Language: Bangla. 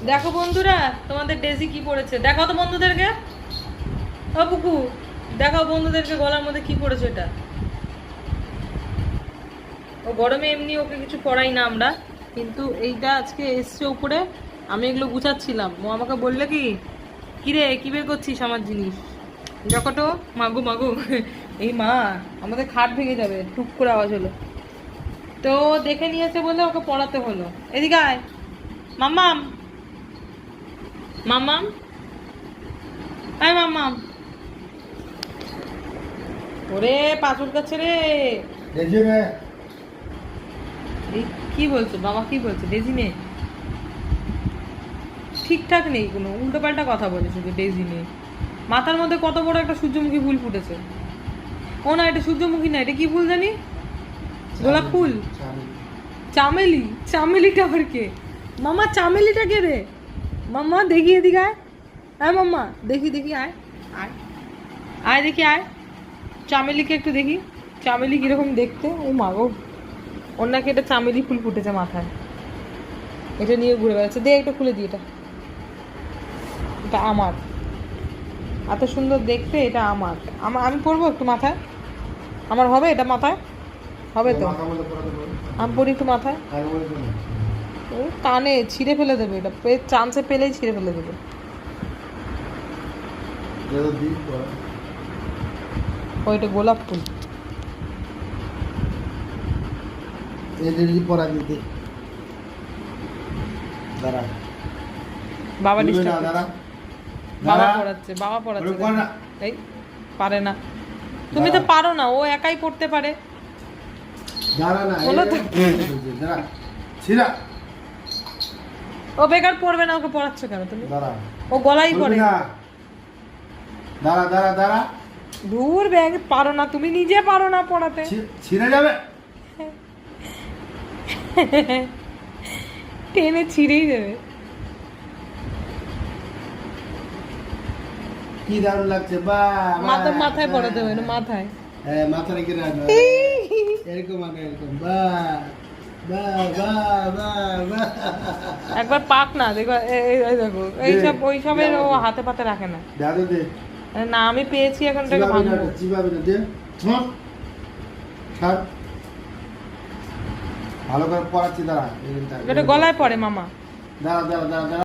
দেখো বন্ধুরা, তোমাদের ডেজি কি পড়েছে দেখাও তো বন্ধুদেরকে। ও পুকু, দেখাও বন্ধুদেরকে গলার মধ্যে কি পড়েছে এটা। ও গরমে এমনি ওকে কিছু পড়াই না আমরা, কিন্তু এইটা আজকে এসছে উপরে। আমি এগুলো গুছাচ্ছিলাম, ও আমাকে বললে কি কিরে কি বের করছিস আমার জিনিস। দেখো তো, মাগু মাগু এই মা, আমাদের খাট ভেঙে যাবে, টুক করে আওয়াজ হলো। তো দেখে নিয়েছে বলে ওকে পড়াতে হলো। এদিকে আয় মাম্মাম, মাম্মাম, আয় মাম্মাম। ওরে পাঁচুর কাছে রে। এই কি বলছো বাবা, কি বলছো? ডেজি নেই, ঠিকঠাক নেই, কোনো উল্টোপাল্টা কথা বলে শুধু। ডেজি নেই, মাথার মধ্যে কত বড় একটা সূর্যমুখী ফুল ফুটেছে। ও না, এটা সূর্যমুখী না, এটা কি ফুল জানি? গোলাপ ফুল, চামেলি। চামেলিটা আবার কে? মামা চামেলিটা কে রে? মাম্মা দেখি, এদিকে আয়। আয় মাম্মা, দেখি দেখি, আয় আয় আয়, দেখি আয়। চামেলিকে একটু দেখি, চামেলি কিরকম দেখতে। ও মা গো, ওর নাকি এটা চামেলি ফুল ফুটেছে মাথায়, এটা নিয়ে ঘুরে বেড়াচ্ছে। দে এটা খুলে দিই, এটা এটা আমার, এত সুন্দর দেখতে, এটা আমার। আমি পরবো একটু মাথায়, আমার হবে এটা মাথায়, হবে তো? আমি পরি একটু মাথায়। ও কানে ছিঁড়ে ফেলে দেবে, এটা চান্সে পেলেই ছিঁড়ে ফেলে দেবে। ওইটা গোলাপ ফুল। বাবা ডিস্টার্ব করছে, বাবা পড়াচ্ছে, বাবা পড়াচ্ছে। এই পারে না, তুমি তো পারো না, ও একাই পড়তে পারে। বলো তো, ও বেকার পড়বে না, ওকে পড়াচ্ছ কেন তুমি? ও গলাই পড়ে। দূর ব্যাগ, পারো না তুমি, নিজে পারো না পড়াতে। ছিঁড়ে যাবে, টেনে ছিঁড়েই দেবে। কি দারুণ লাগছে। মাথায় পড়াতে হবে না, মাথায়। হ্যাঁ, মাথা রেখে রাখো, এরকম আগে এরকম। একবার পাক না, দেখো দেখো এইসব ওইসবের ও হাতে পাতে রাখে না। দাদু দে না, আমি পেয়েছি, এখন থেকে ভাঙবো। ভালো করে পড়াচ্ছি, দাঁড়া। এটা গলায় পড়ে মামা। দাঁড়া দাঁড়া দাঁড়া দাঁড়া।